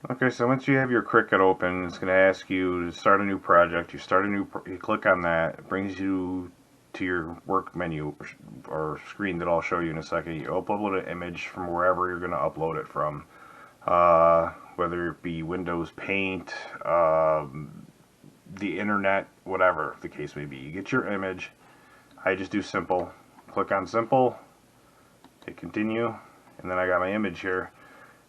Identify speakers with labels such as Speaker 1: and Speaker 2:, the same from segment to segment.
Speaker 1: Okay, so once you have your Cricut open, it's going to ask you to start a new project. You click on that. It brings you to your work menu or screen that I'll show you in a second. You upload an image from wherever you're going to upload it from, whether it be Windows Paint, the internet, whatever the case may be. You get your image. I just do simple. Click on simple, hit continue, and then I got my image here.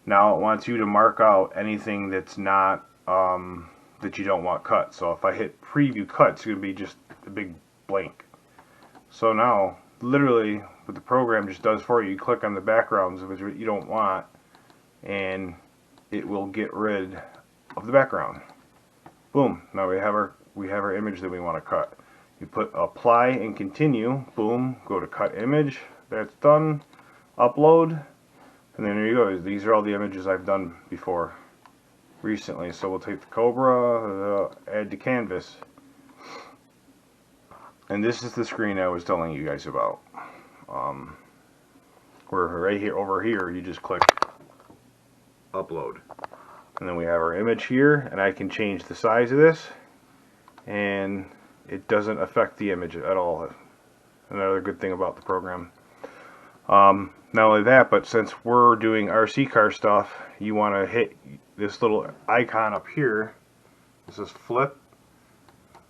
Speaker 1: Now it wants you to mark out anything that's not, that you don't want cut. So if I hit preview cut, it's going to be just a big blank. So now, literally, what the program just does for you, you click on the backgrounds of what you don't want, and it will get rid of the background. Boom, now we have our image that we want to cut. You put apply and continue, boom, go to cut image, that's done, upload. And then there you go. These are all the images I've done before, recently. So we'll take the Cobra, add to canvas. And this is the screen I was telling you guys about. Where right here, over here, you just click upload. And then we have our image here, and I can change the size of this. And it doesn't affect the image at all. Another good thing about the program. Not only that, but since we're doing RC car stuff, you want to hit this little icon up here. This is flip,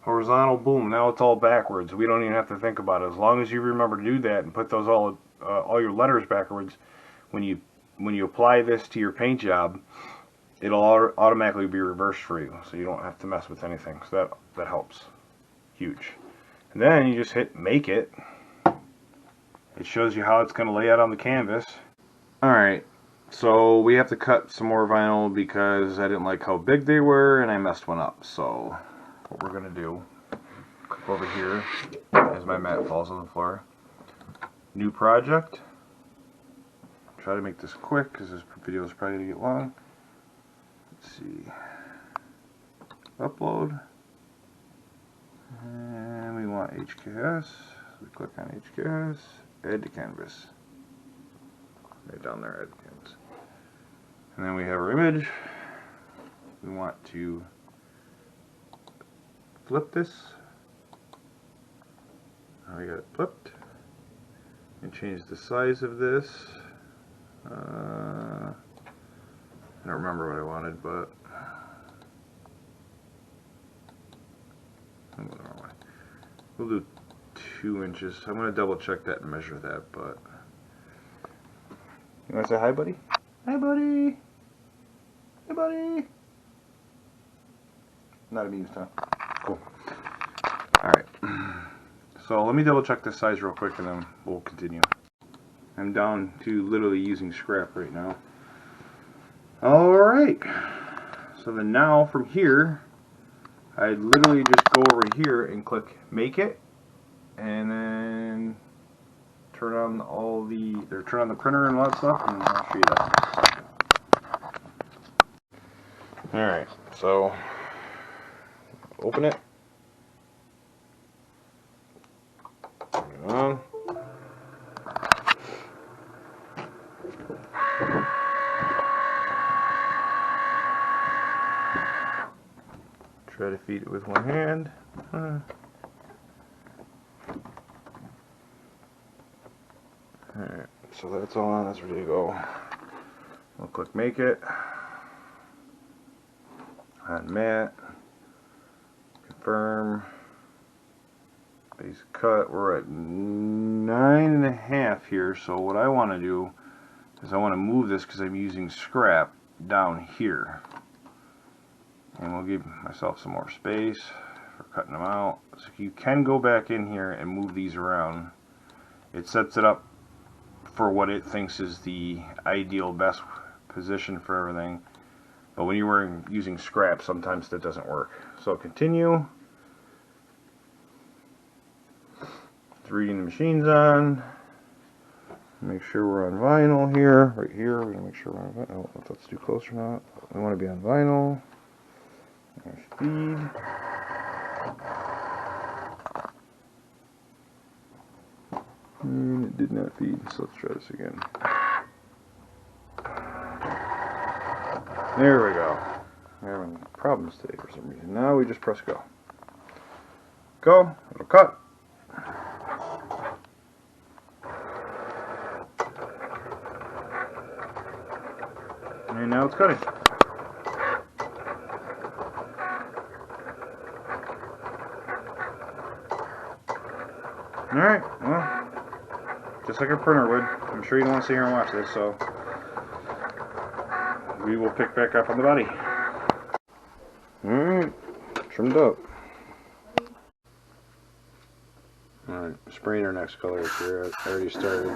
Speaker 1: horizontal, boom. Now it's all backwards. We don't even have to think about it. As long as you remember to do that and put those all your letters backwards, when you apply this to your paint job, it'll automatically be reversed for you, so you don't have to mess with anything. So that helps, huge. And then you just hit make it. It shows you how it's going to lay out on the canvas. Alright, so we have to cut some more vinyl because I didn't like how big they were and I messed one up. So what we're going to do, click over here as my mat falls on the floor. New project. Try to make this quick because this video is probably going to get long. Let's see. Upload. And we want HKS. So we click on HKS. Add to canvas. Right down there, add to canvas. And then we have our image. We want to flip this. Now we got it flipped. And change the size of this. I don't remember what I wanted, but we'll do 2 inches. I'm going to double check that and measure that, but you want to say hi, buddy? Hi, buddy. Hey, buddy. Not amused, huh? Cool. Alright. So let me double check this size real quick and then we'll continue. I'm down to literally using scrap right now. Alright. So then now from here, I literally just go over here and click make it. And then turn on turn on the printer and all that stuff, and I'll show you that. Alright, so open it. Turn it on. Try to feed it with one hand. Alright, so that's all on, that's ready to go. I'll click make it. On mat. Confirm. Base cut. We're at 9.5 here, so what I want to do is I want to move this because I'm using scrap down here. And we'll give myself some more space for cutting them out. So you can go back in here and move these around. It sets it up for what it thinks is the ideal best position for everything, but when you're using scrap, sometimes that doesn't work. So continue. It's reading the machine's on. Make sure we're on vinyl here. Right here, we're gonna make sure we're on vinyl. I don't know if that's too close or not. We want to be on vinyl. Feed. And it did not feed, so let's try this again. There we go. We're having problems today for some reason. Now we just press go. Go, it'll cut. And now it's cutting. Alright, well, just like a printer would. I'm sure you don't want to sit here and watch this, so we will pick back up on the body. Alright, trimmed up. Alright, spraying our next color here. I already started.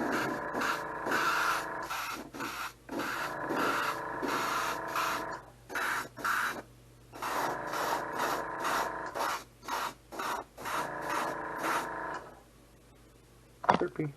Speaker 1: Derpy.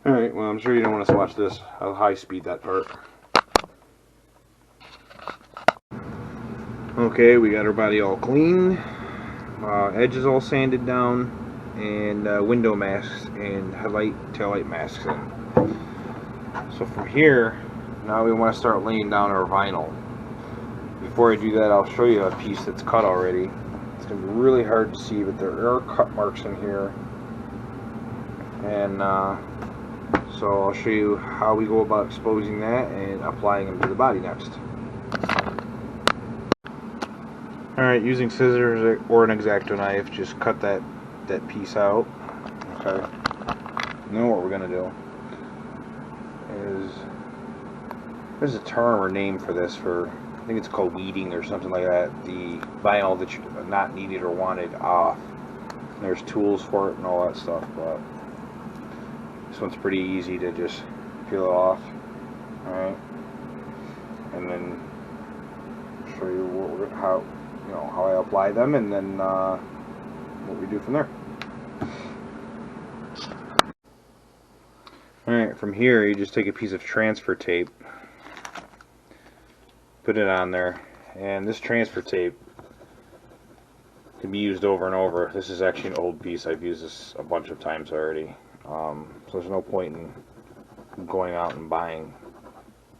Speaker 1: Alright, well, I'm sure you don't want us to watch this. I'll high speed that part. Okay, we got our body all clean. Edges all sanded down. And window masks and headlight, taillight masks in. So from here, now we want to start laying down our vinyl. Before I do that, I'll show you a piece that's cut already. It's going to be really hard to see, but there are cut marks in here. And so I'll show you how we go about exposing that and applying them to the body next. Alright, using scissors or an X-Acto knife, just cut that piece out. Okay. Now what we're going to do is, there's a term or name for this, I think it's called weeding or something like that, the vinyl that you're not needed or wanted off. And there's tools for it and all that stuff, but this one's pretty easy to just peel it off. Alright. And then show you how I apply them, and then what we do from there. Alright, from here you just take a piece of transfer tape, put it on there, and this transfer tape can be used over and over. This is actually an old piece. I've used this a bunch of times already. So there's no point in going out and buying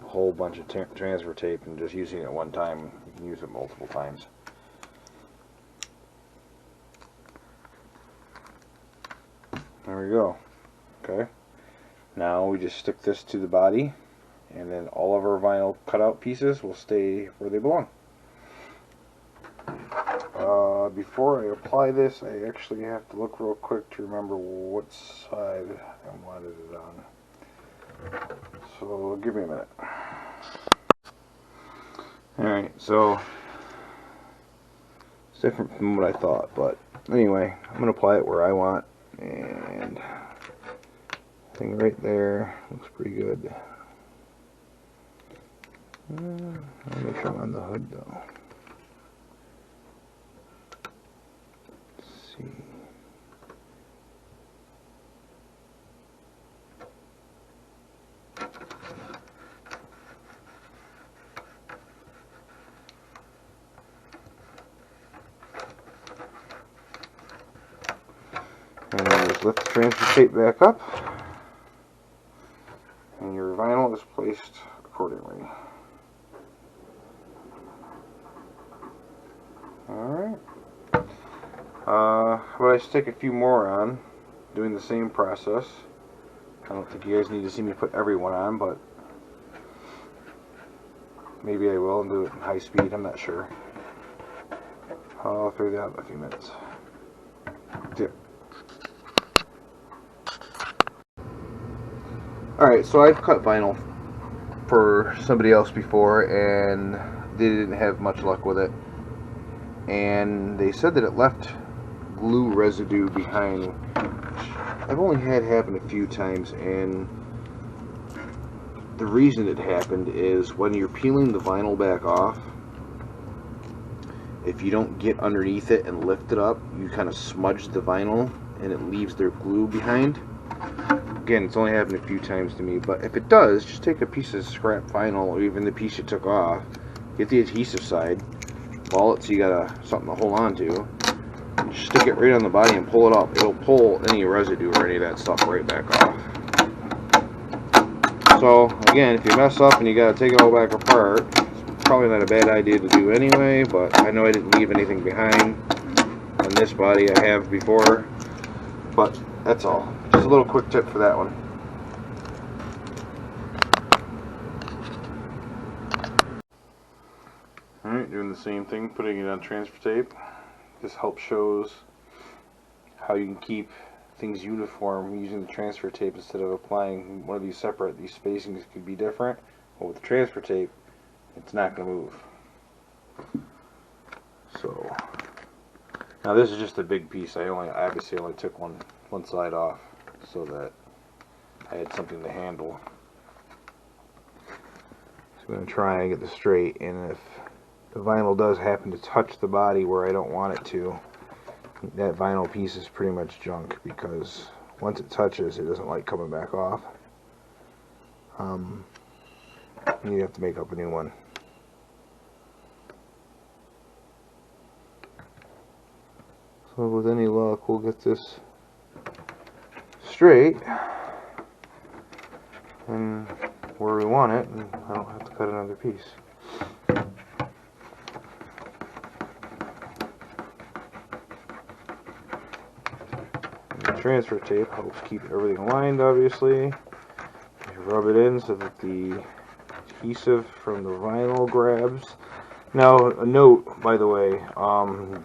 Speaker 1: a whole bunch of transfer tape and just using it one time. You can use it multiple times. There we go. Okay. Now we just stick this to the body, and then all of our vinyl cutout pieces will stay where they belong. Before I apply this, I actually have to look real quick to remember what side I wanted it on. So give me a minute. Alright, so it's different from what I thought, but anyway, I'm going to apply it where I want, and thing right there looks pretty good. I'll make sure I'm on the hood though. Let's see. And then just lift the transfer tape back up, and your vinyl is placed accordingly. Alright. But I stick a few more on, doing the same process. I don't think you guys need to see me put everyone on, but maybe I will and do it in high speed, I'm not sure. I'll figure that out in a few minutes. Yep. Alright, so I've cut vinyl for somebody else before and they didn't have much luck with it. And they said that it left glue residue behind. I've only had happen a few times, and the reason it happened is when you're peeling the vinyl back off, if you don't get underneath it and lift it up, you kind of smudge the vinyl and it leaves their glue behind. Again, it's only happened a few times to me, but if it does, just take a piece of scrap vinyl, or even the piece you took off, get the adhesive side, ball it so you got something to hold on to, and just stick it right on the body and pull it up. It'll pull any residue or any of that stuff right back off. So again, if you mess up and you gotta take it all back apart, it's probably not a bad idea to do anyway, but I know I didn't leave anything behind on this body. I have before, but that's all. Just a little quick tip for that one. Alright, doing the same thing, putting it on transfer tape. This helps shows how you can keep things uniform using the transfer tape instead of applying one of these separate. These spacings could be different, but with the transfer tape, it's not going to move. So, now this is just a big piece. I obviously only took one side off so that I had something to handle. So I'm going to try and get this straight, and if the vinyl does happen to touch the body where I don't want it to, that vinyl piece is pretty much junk, because once it touches, it doesn't like coming back off. You have to make up a new one. So with any luck, we'll get this straight and where we want it, and I don't have to cut another piece. Transfer tape helps keep everything aligned, obviously. You rub it in so that the adhesive from the vinyl grabs. Now, a note, by the way,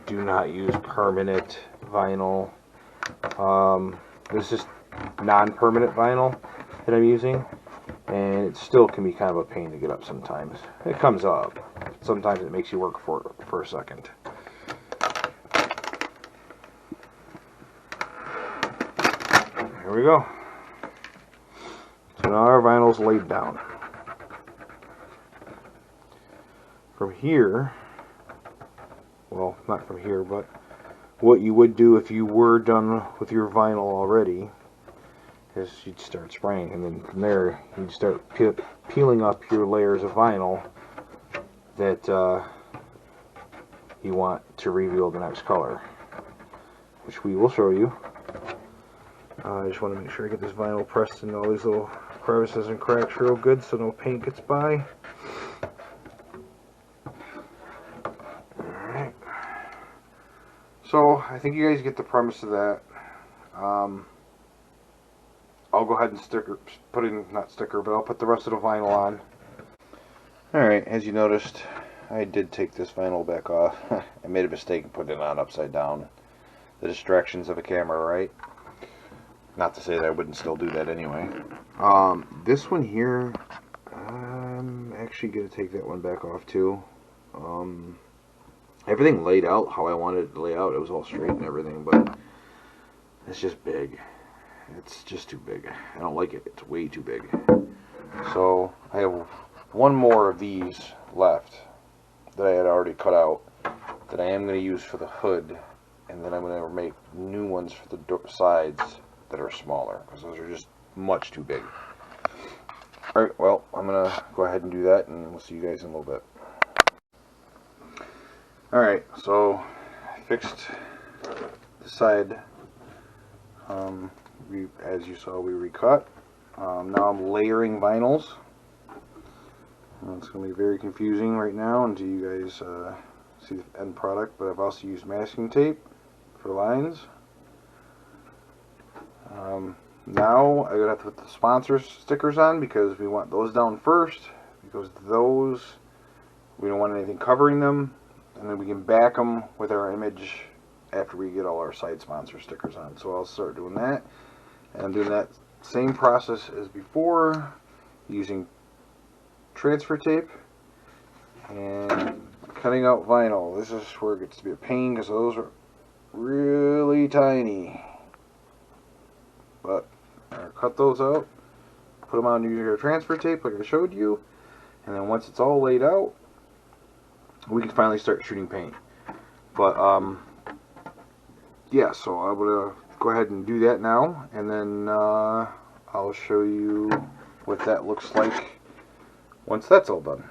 Speaker 1: do not use permanent vinyl. This is non-permanent vinyl that I'm using, and it still can be kind of a pain to get up sometimes. It comes up. Sometimes it makes you work for a second. Here we go. So now our vinyl's laid down. From here, well, not from here, but what you would do if you were done with your vinyl already is you'd start spraying, and then from there you'd start peeling up your layers of vinyl that you want to reveal the next color, which we will show you. I just want to make sure I get this vinyl pressed in all these little crevices and cracks real good so no paint gets by. Alright. So, I think you guys get the premise of that. I'll go ahead and I'll put the rest of the vinyl on. Alright, as you noticed, I did take this vinyl back off. I made a mistake and put it on upside down. The distractions of a camera, right? Not to say that I wouldn't still do that anyway. This one here, I'm actually going to take that one back off too. Everything laid out how I wanted it to lay out. It was all straight and everything, but it's just big. It's just too big. I don't like it. It's way too big. So I have one more of these left that I had already cut out that I am going to use for the hood, and then I'm going to make new ones for the sides that are smaller, because those are just much too big. Alright, well, I'm going to go ahead and do that, and we'll see you guys in a little bit. Alright, so I fixed the side. As you saw, we recut. Now I'm layering vinyls. It's going to be very confusing right now until you guys see the end product, but I've also used masking tape
Speaker 2: for lines. Now I'm going to have to put the sponsor stickers on because we want those down first, because those, we don't want anything covering them, and then we can back them with our image after we get all our side sponsor stickers on. So I'll start doing that, and I'm doing that same process as before, using transfer tape and cutting out vinyl. This is where it gets to be a pain because those are really tiny. But I'll cut those out, put them on using our transfer tape like I showed you, and then once it's all laid out, we can finally start shooting paint. But yeah, so I'm gonna go ahead and do that now, and then I'll show you what that looks like once that's all done.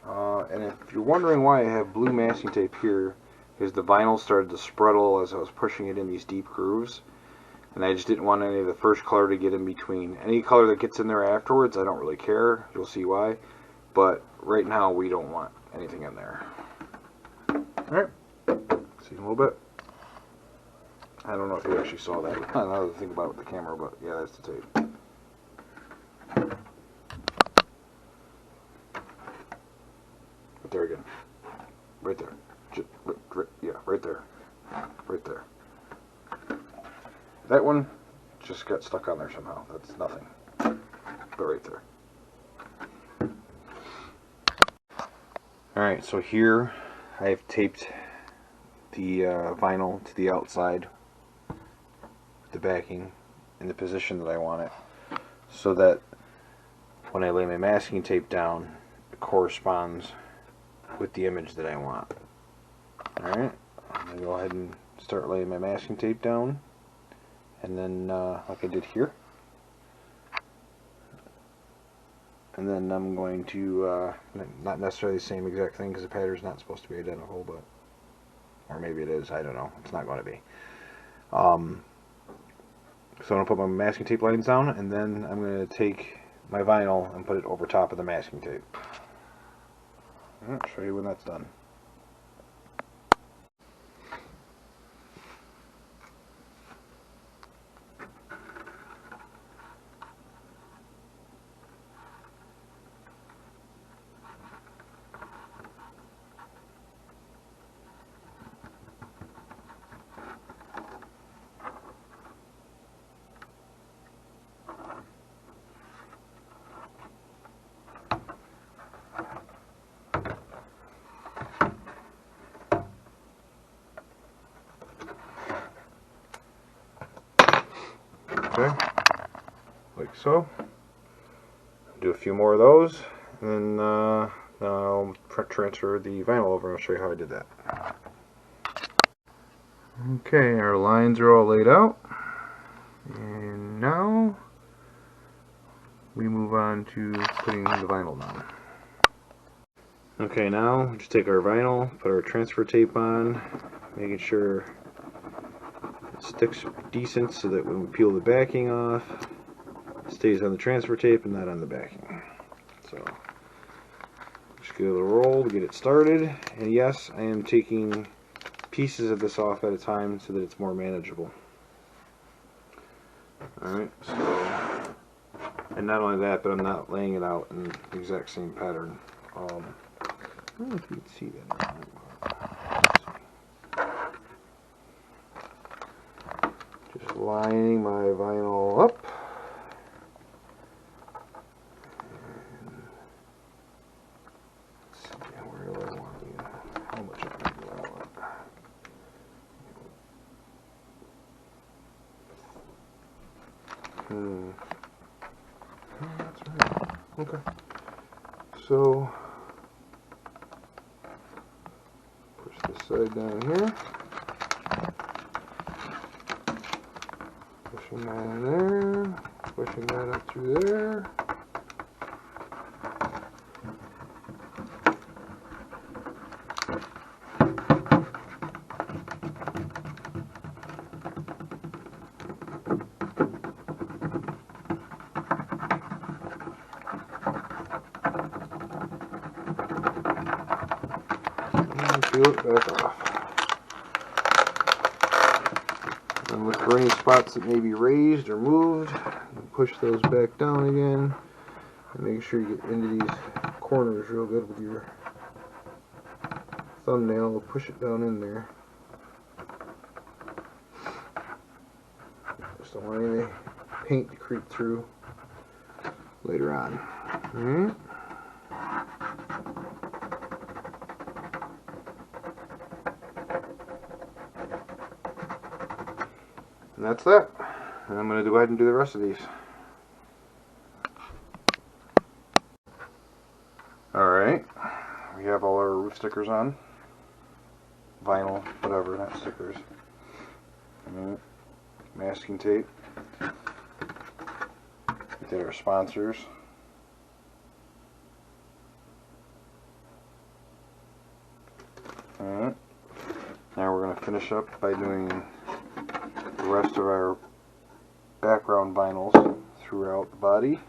Speaker 2: And if you're wondering why I have blue masking tape here, is the vinyl started to spreadle as I was pushing it in these deep grooves, and I just didn't want any of the first color to get in between. Any color that gets in there afterwards, I don't really care. You'll see why. But right now, we don't want anything in there. Alright, see a little bit. I don't know if you actually saw that. I don't know how to think about it with the camera, but yeah, that's the tape. Right there again. Right there. Yeah, right there. Right there. That one just got stuck on there somehow. That's nothing. But right there. Alright, so here I have taped the vinyl to the outside, the backing in the position that I want it, so that when I lay my masking tape down, it corresponds with the image that I want. Alright, I'm going to go ahead and start laying my masking tape down, and then like I did here, and then I'm going to not necessarily the same exact thing because the pattern's not supposed to be identical, but or maybe it is, I don't know, it's not going to be. So I'm going to put my masking tape lines down, and then I'm going to take my vinyl and put it over top of the masking tape. I'll show you when that's done. Okay, like so. Do a few more of those, and then I'll transfer the vinyl over and I'll show you how I did that. Okay, our lines are all laid out, and now we move on to putting the vinyl on. Okay, now we just take our vinyl, put our transfer tape on, making sure sticks decent so that when we peel the backing off, it stays on the transfer tape and not on the backing. So just give it a roll to get it started, and yes, I am taking pieces of this off at a time so that it's more manageable. Alright, so, and not only that, but I'm not laying it out in the exact same pattern. I don't know if you can see that. Just lining my vinyl up. And let's see, where do I want you? How much I can do out? Oh, that's right. Okay. So push this side down here. Pushing that in there, pushing that up through there. And peel it back off. And look for any spots that may be raised or moved. And push those back down again. And make sure you get into these corners real good with your thumbnail. Push it down in there. Just don't want any paint to creep through later on. Alright. And that's that. And I'm going to go ahead and do the rest of these. Alright. We have all our roof stickers on. Vinyl, whatever, not stickers. Masking tape. We did our sponsors. Alright. Now we're going to finish up by doing the rest of our background vinyls throughout the body.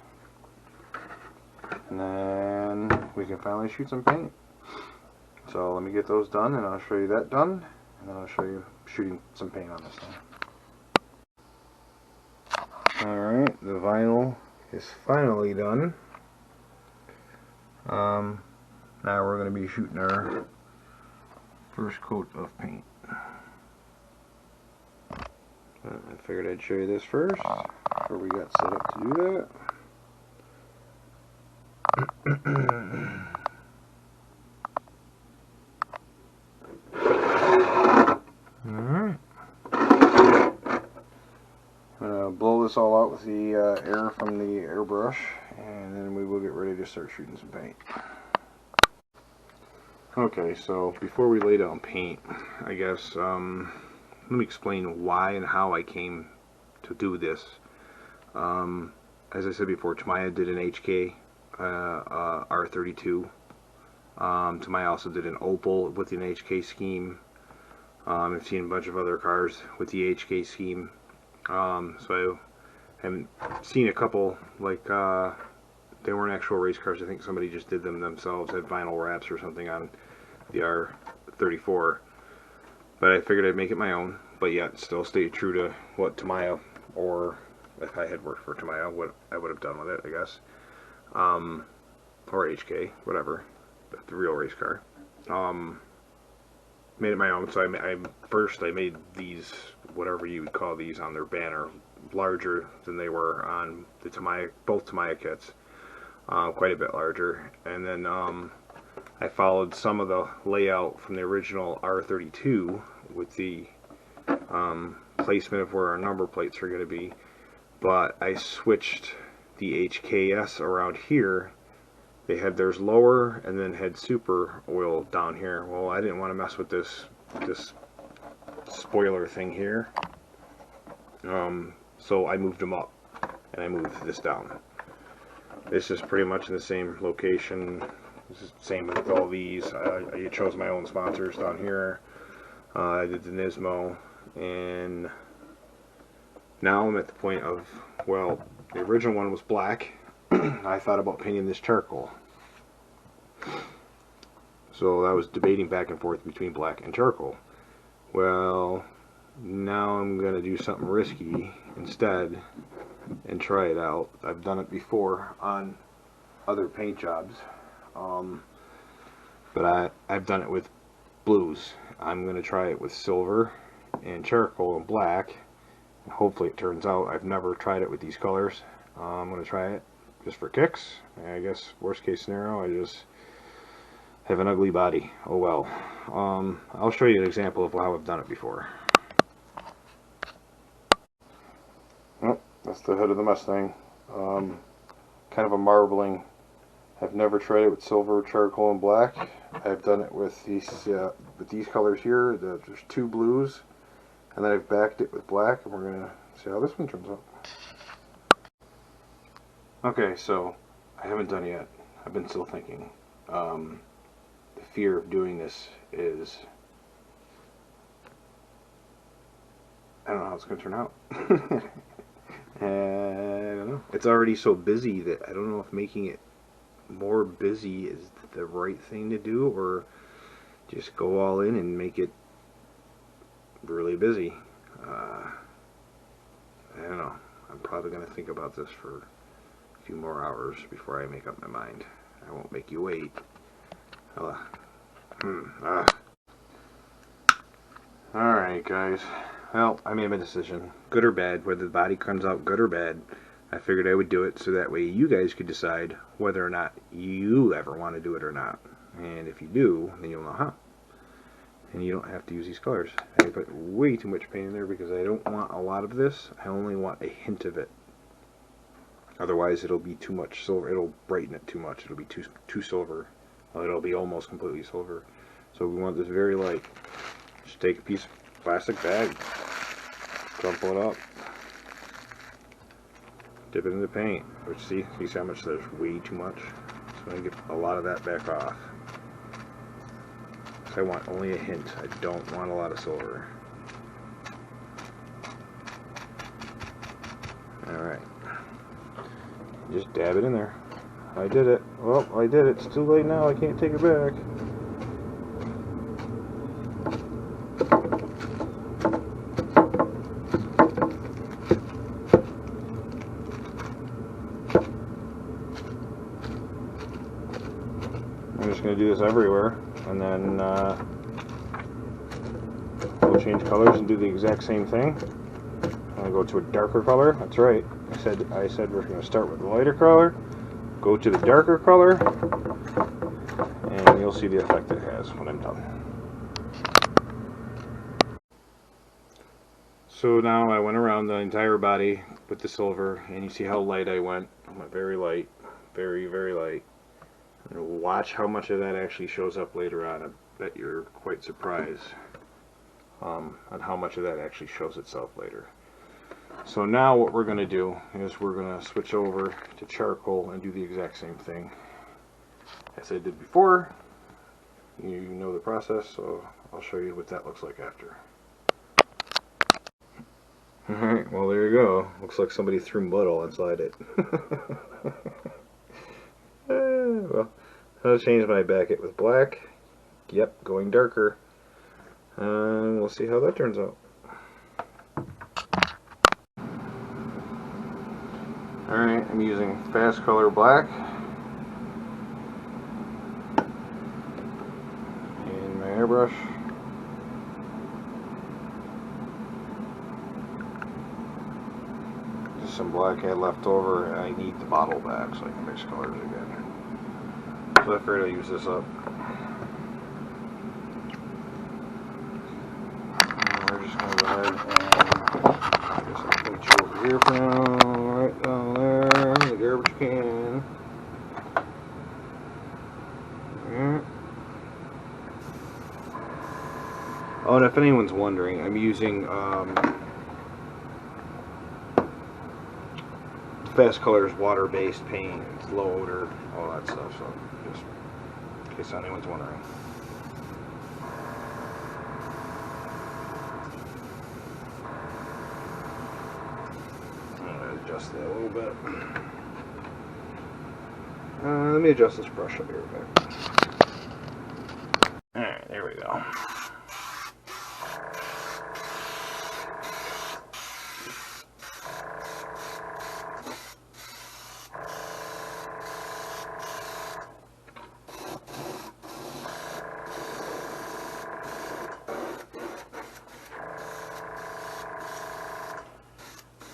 Speaker 2: And then we can finally shoot some paint. So let me get those done and I'll show you that done. And then I'll show you shooting some paint on this thing. Alright, the vinyl is finally done. Now we're going to be shooting our first coat of paint. I figured I'd show you this first before we got set up to do that. Alright. I'm going to blow this all out with the air from the airbrush, and then we will get ready to start shooting some paint. Okay, so before we lay down paint, I guess let me explain why and how I came to do this. As I said before, Tamiya did an HK R32. Tamiya also did an Opal with an HK scheme. I've seen a bunch of other cars with the HK scheme. So I haven't seen a couple, like they weren't actual race cars. I think somebody just did them themselves, had vinyl wraps or something on the R34. But I figured I'd make it my own, but yet still stay true to what Tamiya, or if I had worked for Tamiya, what I would have done with it, I guess. Or HK, whatever, the real race car. Made it my own, so I made these, whatever you would call these, on their banner, larger than they were on the Tamiya, both Tamiya kits, quite a bit larger. And then I followed some of the layout from the original R32 with the placement of where our number plates are going to be, but I switched the HKS around here. They had theirs lower and then had super oil down here. Well, I didn't want to mess with this spoiler thing here, so I moved them up and I moved this down. This is pretty much in the same location. This is the same with all these. I chose my own sponsors down here. I did the Nismo, and now I'm at the point of, well, the original one was black. I thought about painting this charcoal. So I was debating back and forth between black and charcoal. Well, now I'm going to do something risky instead and try it out. I've done it before on other paint jobs, but I've done it with blues. I'm going to try it with silver and charcoal and black. Hopefully it turns out. I've never tried it with these colors. I'm going to try it just for kicks. I guess worst case scenario, I just have an ugly body. Oh well. I'll show you an example of how I've done it before. Oh, that's the head of the Mustang. Kind of a marbling. I've never tried it with silver, charcoal, and black. I've done it with these colors here. There's two blues, and then I've backed it with black, and we're gonna see how this one turns out. Okay, so I haven't done it yet. I've been still thinking. The fear of doing this is, I don't know how it's going to turn out. I don't know. It's already so busy that I don't know if making it more busy is the right thing to do, or just go all in and make it really busy. don't know. I'm probably going to think about this for a few more hours before I make up my mind. I won't make you wait. Alright, guys. Well, I made my decision. Good or bad, whether the body comes out good or bad. I figured I would do it so that way you guys could decide whether or not you ever want to do it or not. And if you do, then you'll know how. And you don't have to use these colors. I put way too much paint in there because I don't want a lot of this. I only want a hint of it. Otherwise, it'll be too much silver. It'll brighten it too much. It'll be too silver. It'll be almost completely silver. So we want this very light. Just take a piece of plastic bag, crumple it up, dip it in the paint. Which see how much there's way too much. So I'm gonna get a lot of that back off. I want only a hint. I don't want a lot of silver. Alright. Just dab it in there. I did it. Well, I did it. It's too late now. I can't take it back. I'm just going to do this everywhere. And then we'll change colors and do the exact same thing. I'm going to go to a darker color. That's right. I said we're going to start with the lighter color, go to the darker color, and you'll see the effect it has when I'm done. So now I went around the entire body with the silver, and you see how light I went. I went very light, very, very light. And watch how much of that actually shows up later on. I bet you're quite surprised on how much of that actually shows itself later. So now what we're going to do is we're going to switch over to charcoal and do the exact same thing as I did before. You know the process, so I'll show you what that looks like after. Alright, well there you go. Looks like somebody threw mud all inside it. Well, I'll change my backet with black. Yep, going darker. We'll see how that turns out. Alright, I'm using fast color black in my airbrush. Just some black I had left over, and I need the bottle back so I can mix colors again. So I figured I'd use this up. And we're just going to go ahead and I guess I'll put you over here for now. Right down there, the garbage can. Oh, and if anyone's wondering, I'm using Fast Colors water-based paint. It's low odor, all that stuff. So just in case anyone's wondering. I'm gonna adjust that a little bit. Let me adjust this brush up here a bit. Alright, there we go.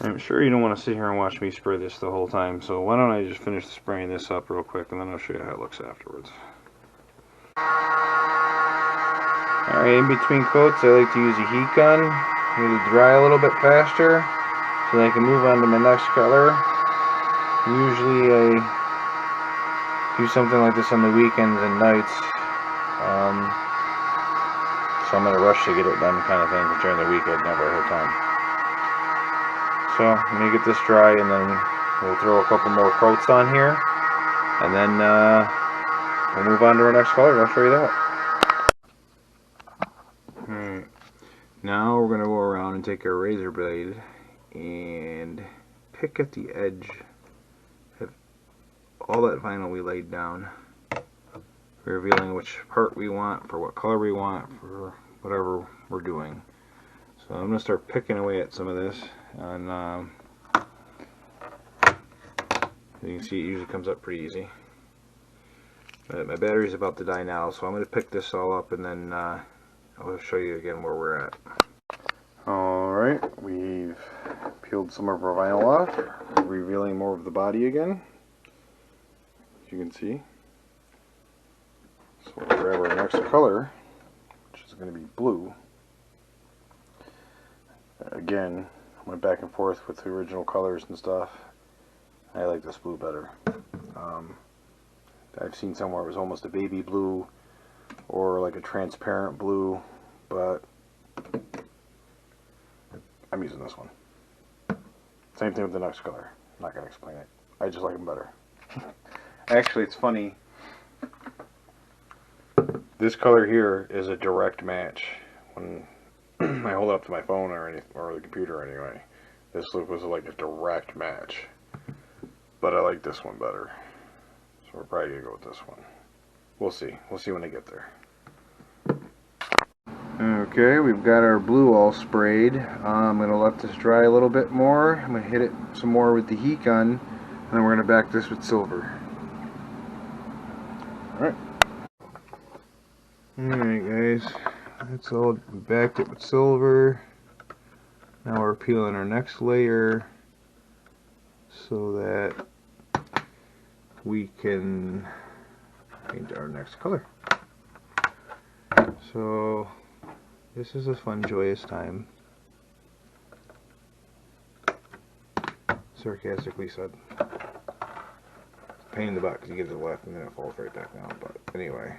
Speaker 2: I'm sure you don't want to sit here and watch me spray this the whole time, so why don't I just finish spraying this up real quick and then I'll show you how it looks afterwards. Alright, in between coats I like to use a heat gun. It'll dry a little bit faster so that I can move on to my next color. Usually I do something like this on the weekends and nights. So I'm in a rush to get it done kind of thing, but during the week I'd never have time. So let me get this dry and then we'll throw a couple more coats on here and then we'll move on to our next color and I'll show you that. Alright, now we're going to go around and take our razor blade and pick at the edge of all that vinyl we laid down, revealing which part we want, for what color we want, for whatever we're doing. So I'm going to start picking away at some of this, and
Speaker 1: You can see it usually comes up pretty easy. But my battery's about to die now, so I'm going to pick this all up and then I'll show you again where we're at. Alright, we've peeled some of our vinyl off, revealing more of the body again, as you can see. So we'll grab our next color, which is going to be blue. Again, I went back and forth with the original colors and stuff. I like this blue better. I've seen somewhere it was almost a baby blue or like a transparent blue, but I'm using this one. Same thing with the next color. I'm not going to explain it. I just like them better. Actually, it's funny. This color here is a direct match. When I hold it up to my phone or the computer anyway, this was like a direct match. But I like this one better. So we're probably going to go with this one. We'll see. We'll see when I get there. Okay, we've got our blue all sprayed. I'm going to let this dry a little bit more. I'm going to hit it some more with the heat gun. And then we're going to back this with silver. Alright. Alright guys. That's all. We backed it with silver. Now we're peeling our next layer so that we can paint our next color. So this is a fun, joyous time. Sarcastically said. Pain in the butt because you get to the left and then it falls right back down. But anyway,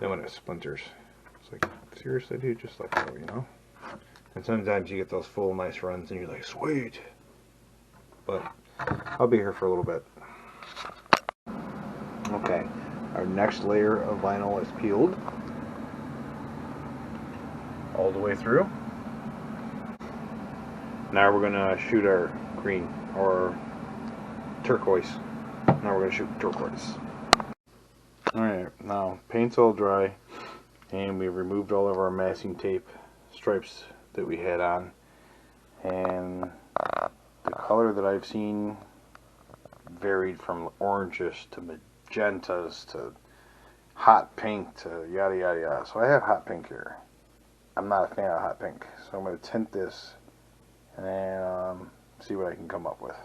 Speaker 1: then when it splinters, it's like, seriously, dude, just let go, you know? And sometimes you get those full nice runs and you're like, sweet. But I'll be here for a little bit. Okay, our next layer of vinyl is peeled all the way through. Now we're gonna shoot our green or turquoise. Now we're gonna shoot turquoise. Alright, now paint's all dry and we removed all of our masking tape stripes that we had on, and the color that I've seen varied from oranges to magentas to hot pink to yada yada yada. So I have hot pink here. I'm not a fan of hot pink, so I'm going to tint this and see what I can come up with.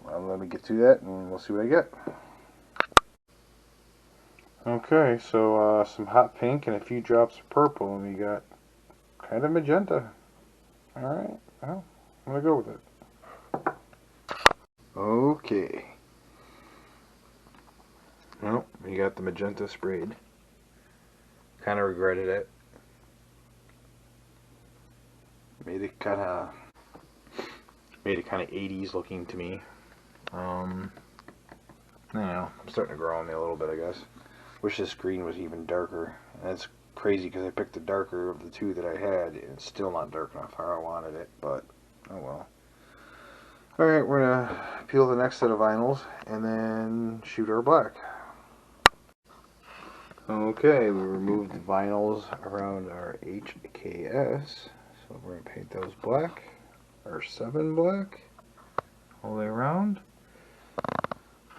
Speaker 1: Let me get to that and we'll see what I get. Okay, so some hot pink and a few drops of purple, and we got kind of magenta. Alright, well, I'm going to go with it. Okay. Well, we got the magenta sprayed. Kind of regretted it. Made it kind of 80s looking to me. I don't know, I'm starting to grow on me a little bit, I guess. Wish this green was even darker. And it's crazy because I picked the darker of the two that I had, and it's still not dark enough how I wanted it, but oh well. Alright, we're gonna peel the next set of vinyls and then shoot our black. Okay, we removed the vinyls around our HKS. So we're going to paint those black, or 7 black, all the way around.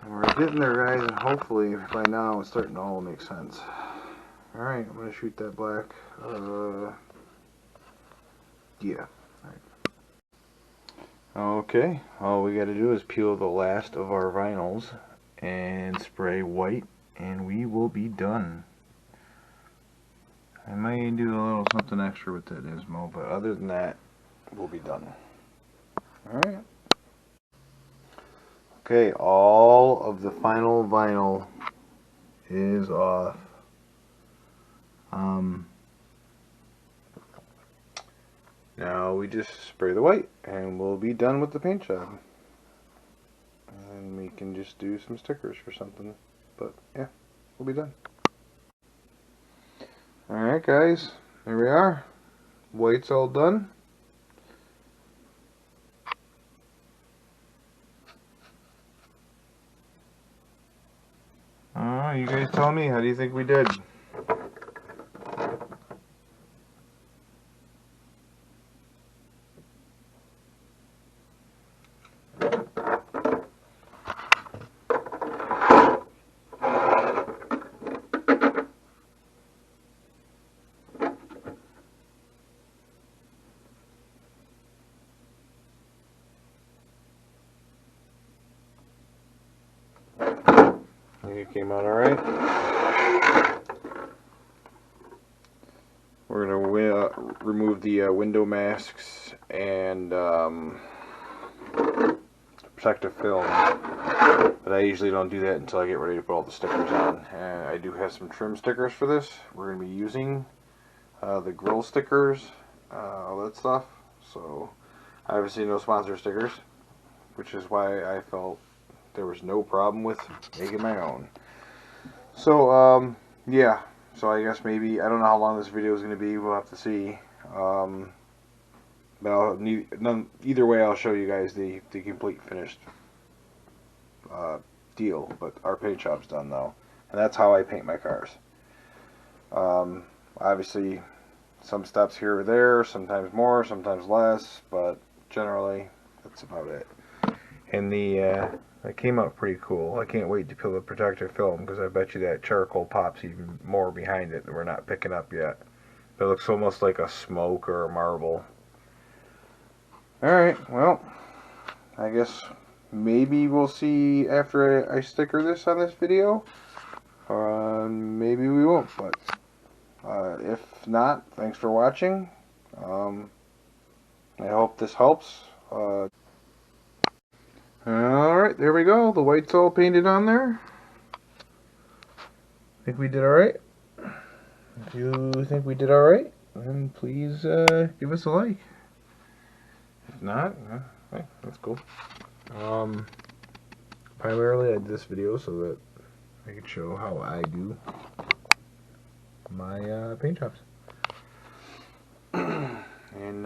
Speaker 1: And we're getting there, guys, and hopefully by now it's starting to all make sense. Alright, I'm going to shoot that black. Yeah. Alright. Okay, all we got to do is peel the last of our vinyls and spray white, and we will be done. I might do a little something extra with that Ismo, but other than that, we'll be done. Alright. Okay, all of the final vinyl is off. Now we just spray the white, and we'll be done with the paint job. And we can just do some stickers for something. But, yeah, we'll be done. Alright guys, there we are. White's all done. You guys tell me, how do you think we did?
Speaker 2: think it came out alright. We're going to remove the window masks and protective film, but I usually don't do that until I get ready to put all the stickers on. And I do have some trim stickers for this. We're going to be using the grill stickers, all that stuff. So obviously no sponsor stickers, which is why I felt there was no problem with making my own. So yeah, so I guess maybe, I don't know how long this video is going to be, we'll have to see. But either way, I'll show you guys the complete finished deal. But our paint job's done now, and that's how I paint my cars. Obviously, some steps here or there, sometimes more, sometimes less, but generally, that's about it. And that came out pretty cool. I can't wait to peel the protective film, because I bet you that charcoal pops even more behind it that we're not picking up yet. It looks almost like a smoke or a marble. Alright, well, I guess maybe we'll see after I sticker this on this video. Maybe we won't, but if not, thanks for watching. I hope this helps. Alright, there we go. The white's all painted on there. Think we did alright? If you think we did alright, then please give us a like. If not, hey, that's cool. Primarily I did this video so that I could show how I do my paint jobs. And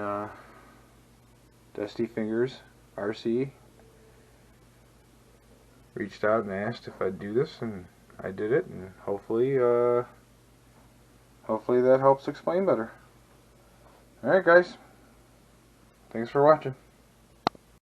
Speaker 2: Dusty Fingers RC reached out and asked if I'd do this, and I did it, and hopefully that helps explain better. Alright guys, thanks for watching.